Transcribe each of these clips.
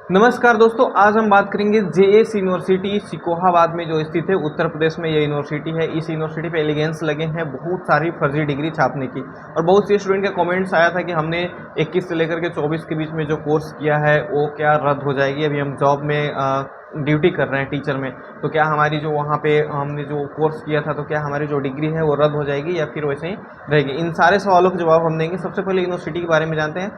नमस्कार दोस्तों, आज हम बात करेंगे जेएस यूनिवर्सिटी सिकोहाबाद में जो स्थित है उत्तर प्रदेश में। यह यूनिवर्सिटी है। इस यूनिवर्सिटी पे एलिगेंस लगे हैं बहुत सारी फर्जी डिग्री छापने की, और बहुत से स्टूडेंट का कमेंट्स आया था कि हमने 21 से लेकर के 24 के बीच में जो कोर्स किया है वो क्या रद्द हो जाएगी। अभी हम जॉब में ड्यूटी कर रहे हैं टीचर में, तो क्या हमारी जो वहाँ पे हमने जो कोर्स किया था तो क्या हमारी जो डिग्री है वो रद्द हो जाएगी या फिर वैसे ही रहेगी। इन सारे सवालों के जवाब हम देंगे। सबसे पहले यूनिवर्सिटी के बारे में जानते हैं।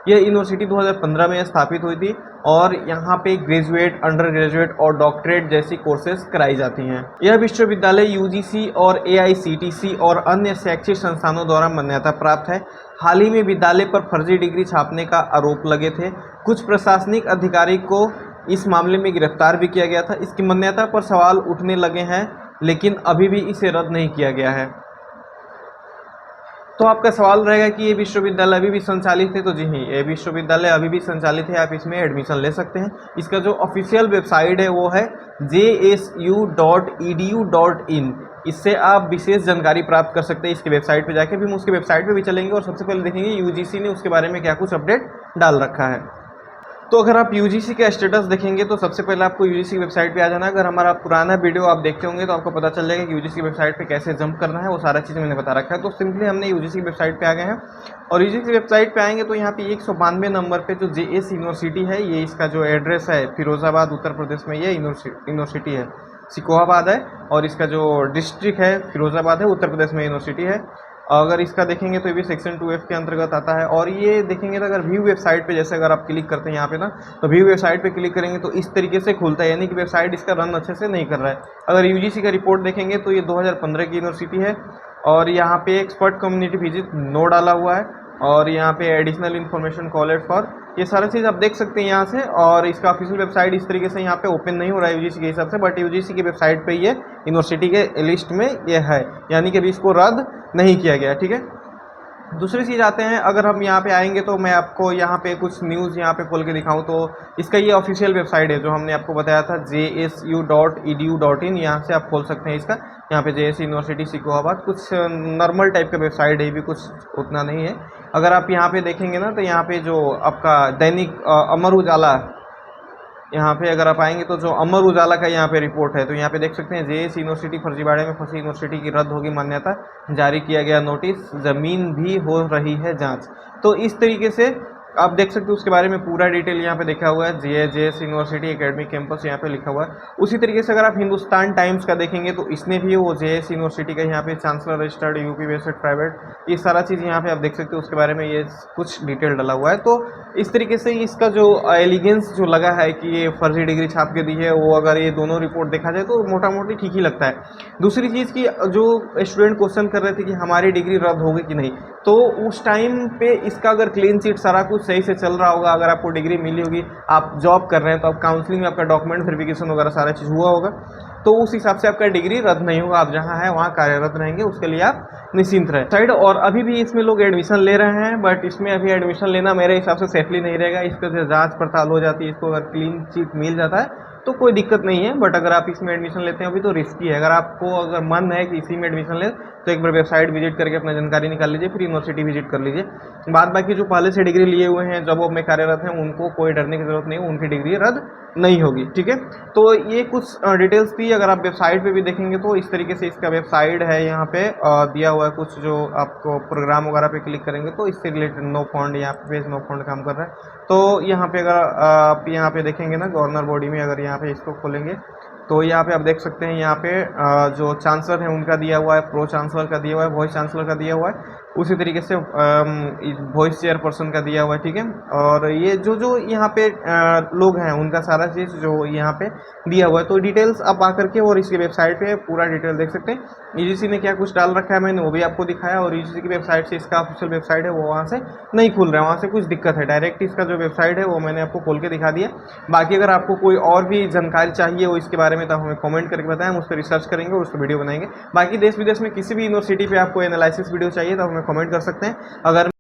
यह यूनिवर्सिटी 2015 में स्थापित हुई थी और यहाँ पे ग्रेजुएट, अंडर ग्रेजुएट और डॉक्टरेट जैसी कोर्सेज कराई जाती हैं। यह विश्वविद्यालय यूजीसी और एआईसीटीसी और अन्य शैक्षिक संस्थानों द्वारा मान्यता प्राप्त है। हाल ही में विद्यालय पर फर्जी डिग्री छापने का आरोप लगे थे। कुछ प्रशासनिक अधिकारी को इस मामले में गिरफ्तार भी किया गया था। इसकी मान्यता पर सवाल उठने लगे हैं, लेकिन अभी भी इसे रद्द नहीं किया गया है। तो आपका सवाल रहेगा कि ये विश्वविद्यालय अभी भी संचालित है। तो जी हाँ, ये विश्वविद्यालय अभी भी संचालित है। आप इसमें एडमिशन ले सकते हैं। इसका जो ऑफिशियल वेबसाइट है वो है jsu.edu.in। इससे आप विशेष जानकारी प्राप्त कर सकते हैं इसके वेबसाइट पे जाके। भी हम उसके वेबसाइट पे भी चलेंगे और सबसे पहले देखेंगे यूजीसी ने उसके बारे में क्या कुछ अपडेट डाल रखा है। तो अगर आप यूजीसी का स्टेटस देखेंगे तो सबसे पहले आपको यूजीसी की वेबसाइट पे आ जाना है। अगर हमारा पुराना वीडियो आप देखते होंगे तो आपको पता चल जाएगा कि यूजीसी की वेबसाइट पे कैसे जंप करना है। वो सारा चीज़ मैंने बता रखा है। तो सिंपली हमने यूजीसी की वेबसाइट पे आ गए हैं और यूजीसी की वेबसाइट पे आएंगे तो यहाँ पे 192 नंबर पे जो जेएस यूनिवर्सिटी है, ये इसका जो एड्रेस है फिरोजाबाद उत्तर प्रदेश में ये यूनिवर्सिटी है, सिकोहाबाद है। और इसका जो डिस्ट्रिक्ट है फिरोजाबाद है, उत्तर प्रदेश में यूनिवर्सिटी है। अगर इसका देखेंगे तो ये भी सेक्शन 2F के अंतर्गत आता है। और ये देखेंगे तो अगर व्यू वेबसाइट पे जैसे अगर आप क्लिक करते हैं यहाँ पे ना, तो व्यू वेबसाइट पे क्लिक करेंगे तो इस तरीके से खुलता है, यानी कि वेबसाइट इसका रन अच्छे से नहीं कर रहा है। अगर यूजीसी का रिपोर्ट देखेंगे तो ये 2015 की यूनिवर्सिटी है और यहाँ पे एक्सपर्ट कम्युनिटी विजिट नो डाला हुआ है और यहाँ पे एडिशनल इन्फॉर्मेशन कॉलेज फॉर, ये सारा चीज़ आप देख सकते हैं यहाँ से। और इसका ऑफिशियल वेबसाइट इस तरीके से यहाँ पे ओपन नहीं हो रहा है यूजीसी के हिसाब से, बट यूजीसी की वेबसाइट पे ये यूनिवर्सिटी के लिस्ट में ये है, यानी कि अभी इसको रद्द नहीं किया गया। ठीक है, दूसरी चीज़ आते हैं। अगर हम यहाँ पे आएंगे तो मैं आपको यहाँ पे कुछ न्यूज़ यहाँ पे खोल के दिखाऊँ तो इसका ये ऑफिशियल वेबसाइट है जो हमने आपको बताया था jsu.edu.in। यहाँ से आप खोल सकते हैं इसका। यहाँ पे जेएस यूनिवर्सिटी सिकोहाबाद कुछ नॉर्मल टाइप का वेबसाइट है, भी कुछ उतना नहीं है। अगर आप यहाँ पे देखेंगे ना तो यहाँ पे जो आपका दैनिक अमर उजाला, यहाँ पे अगर आप आएंगे तो जो अमर उजाला का यहाँ पे रिपोर्ट है तो यहाँ पे देख सकते हैं जेएस यूनिवर्सिटी फर्जीवाड़े में फंसी यूनिवर्सिटी की रद्द होगी मान्यता, जारी किया गया नोटिस, जमीन भी हो रही है जांच। तो इस तरीके से आप देख सकते हो उसके बारे में पूरा डिटेल यहाँ पे लिखा हुआ है। जेएस यूनिवर्सिटी एकेडमिक कैंपस यहाँ पे लिखा हुआ है। उसी तरीके से अगर आप हिंदुस्तान टाइम्स का देखेंगे तो इसने भी वो जेएस यूनिवर्सिटी का यहाँ पे chancellor registered UP based private, ये सारा चीज़ यहाँ पे आप देख सकते हो उसके बारे में ये कुछ डिटेल डाला हुआ है। तो इस तरीके से इसका जो एलिगेंस जो लगा है कि ये फर्जी डिग्री छाप के दी है, वो अगर ये दोनों रिपोर्ट देखा जाए तो मोटा मोटी ठीक ही लगता है। दूसरी चीज़ की जो स्टूडेंट क्वेश्चन कर रहे थे कि हमारी डिग्री रद्द होगी कि नहीं, तो उस टाइम पे इसका अगर क्लीन चिट सारा कुछ सही से चल रहा होगा, अगर आपको डिग्री मिली होगी, आप जॉब कर रहे हैं तो आप काउंसलिंग में आपका डॉक्यूमेंट वेरिफिकेशन वगैरह सारा चीज़ हुआ होगा, तो उस हिसाब से आपका डिग्री रद्द नहीं होगा। आप जहाँ है वहाँ कार्यरत रहेंगे, उसके लिए आप निश्चिंत रहें साइड। और अभी भी इसमें लोग एडमिशन ले रहे हैं, बट इसमें अभी एडमिशन लेना मेरे हिसाब से सेफली नहीं रहेगा। इसका जो जांच पड़ताल हो जाती है, इसको अगर क्लीन चिट मिल जाता है तो कोई दिक्कत नहीं है, बट अगर आप इसमें एडमिशन लेते हैं अभी तो रिस्की है। अगर आपको अगर मन है कि इसी में एडमिशन ले तो एक बार वेबसाइट विजिट करके अपना जानकारी निकाल लीजिए, फिर यूनिवर्सिटी विजिट कर लीजिए। बाद बाकी जो पहले से डिग्री लिए हुए हैं, जॉब में कार्यरत हैं, उनको कोई डरने की जरूरत नहीं, उनकी डिग्री रद्द नहीं होगी। ठीक है, तो ये कुछ डिटेल्स थी। अगर आप वेबसाइट पे भी देखेंगे तो इस तरीके से इसका वेबसाइट है, यहाँ पे दिया हुआ है कुछ, जो आपको प्रोग्राम वगैरह पे क्लिक करेंगे तो इससे रिलेटेड नो फंड, यहाँ पे पेज नो फंड काम कर रहा है। तो यहाँ पे अगर आप यहाँ पे देखेंगे ना गवर्नर बॉडी में, अगर यहाँ पे इसको खोलेंगे तो यहाँ पे आप देख सकते हैं, यहाँ पे जो चांसलर है उनका दिया हुआ है, प्रो चांसलर का दिया हुआ है, वाइस चांसलर का दिया हुआ है, उसी तरीके से वाइस चेयरपर्सन का दिया हुआ है। ठीक है, और ये जो जो यहाँ पे लोग हैं उनका सारा चीज़ जो यहाँ पे दिया हुआ है। तो डिटेल्स आप आकर के और इसकी वेबसाइट पे पूरा डिटेल देख सकते हैं। यूजीसी ने क्या कुछ डाल रखा है मैंने वो भी आपको दिखाया, और यूजीसी की वेबसाइट से इसका ऑफिशियल वेबसाइट है वो वहाँ से नहीं खुल रहा है, वहाँ से कुछ दिक्कत है। डायरेक्ट इसका जो वेबसाइट है वो मैंने आपको खोल के दिखा दिया। बाकी अगर आपको कोई और भी जानकारी चाहिए हो इसके बारे में तो हमें कमेंट करके बताएं, हम उस पर रिसर्च करेंगे और उस पर वीडियो बनाएंगे। बाकी देश विदेश में किसी भी यूनिवर्सिटी पे आपको एनालिसिस वीडियो चाहिए तो हमें कमेंट कर सकते हैं। अगर